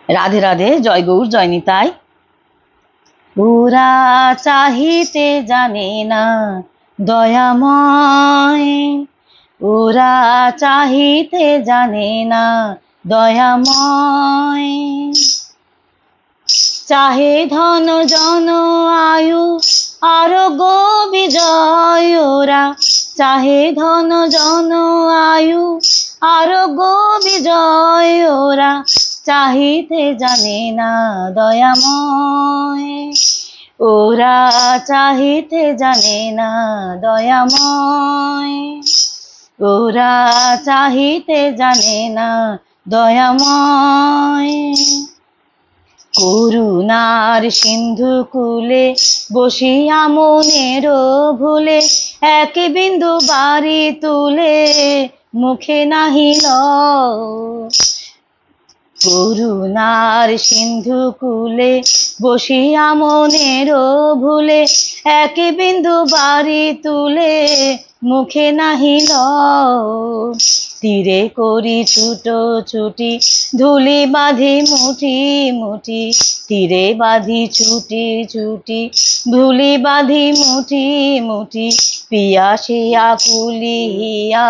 রাধে রাধে, জয় গৌর, জয় নিতাই। ওরা চাহিতে জানে না দয়াময়, ওরা চাহিতে জানে না দয়াময়। চাহে ধন জন আয়ু আরোগ্য বিজয়, ওরা চাহে ধন জন আয়ু আরোগ্য বিজয়, ওরা চাহিতে জানে না দয়াময়, ওরা চাহিতে জানে না দয়াময়, ওরা চাহিতে জানে না দয়াময়। করুণার সিন্ধু কূলে বসিয়া মনের ভুলে, এক বিন্দু বাড়ি তুলে মুখে নাহিল। করুণার সিন্ধু কূলে বসিয়া মনের ভুলে, এক বিন্দু বাড়ি তুলে মুখে নাহিল। তীরে করি ছুটো ছুটি ধুলি বাঁধি মুঠি মুঠি, তীরে বাঁধি ছুটি ছুটি ধুলি বাঁধি মুঠি মুঠি, পিয়াসিয়া কুলিয়া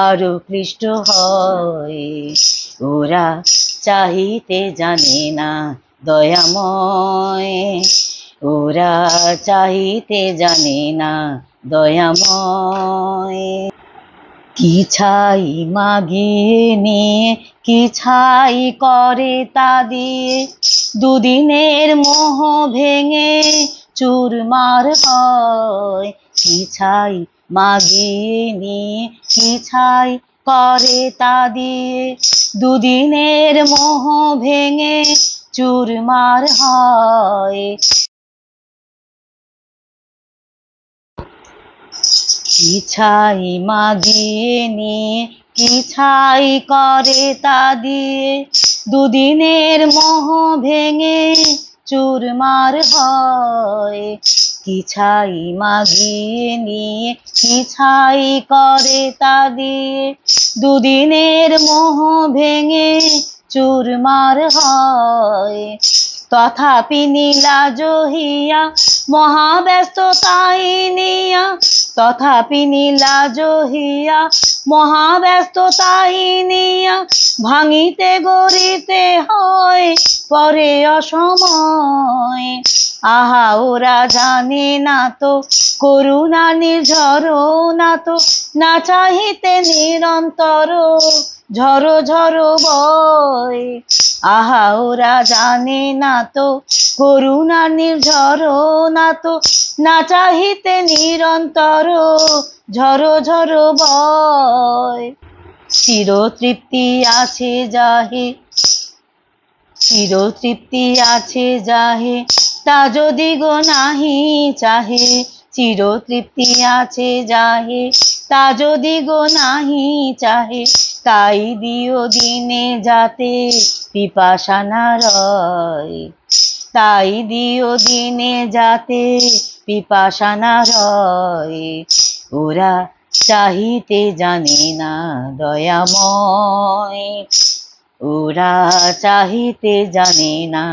আরো ক্লিষ্ট হয়, ওরা চাহিতে জানে না দয়াময়, ওরা চাহিতে জানে না দয়াময়। কি ছাই মাগিয়ে নিয়ে কি ছাই করে তা দিয়ে, দুদিনের মোহ ভেঙে চুরমার হয়। কি ছাই মাগিয়ে নিয়ে কি ছাই করে তা দিয়ে, দুদিনের মোহ ভেঙে চুরমার হয়। কি ছাই মাগিয়ে নিয়ে কি ছাই করে তা দিয়ে, দুদিনের মোহ ভেঙে চুরমার হয়। কি ছাই মাগিয়ে নিয়ে কি ছাই করে তা দিয়ে, দুদিনের মোহ ভেঙে চুরমার হয়। তথাপি নীলাজ হিয়া মহাব্যস্ততাই নিয়া, তথাপি নীলাজ হিয়া মহাব্যস্ততাই নিয়া, ভাঙিতে গড়িতে হয় পরে অসময়। আহা ওরা জানে না তো করুণা নির্ঝর না তো, না চাহিতে নিরন্তর ঝরো ঝরো বয়। আহা ওরা জানে না তো করুণা নির্ঝর না তো, না চাহিতে নিরন্তর ঝরো ঝরো বয়। চির তৃপ্তি আছে যাহে, চির তৃপ্তি আছে যাহে, তা যদি গো নাহি চাহে। চির তৃপ্তি আছে যাহে, তা যদি গো নাহি চাহে, তাই দিও দিনে যাতে পিপাসা না রয়, তাই দিও দিনে যাতে পিপাসা না রয়। ওরা চাহিতে জানে না দয়াময়, ওরা চাহিতে জানে না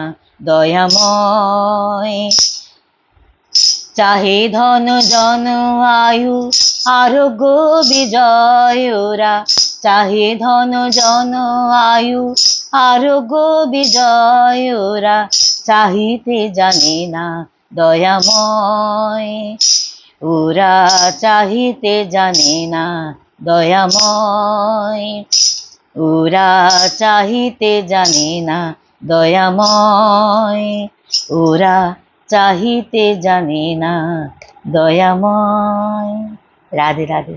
দয়াময়। চাহে ধন জন আয়ু আরোগ্য বিজয়, ওরা চাহে ধন জন আয়ু আরোগ্য বিজয়, ওরা চাহিতে জানে না দয়াময়, ওরা চাহিতে জানে না দয়াময়, ওরা চাহিতে জানে না দয়াময়, ওরা চাহিতে জানে না দয়াময়। রাধে রাধে।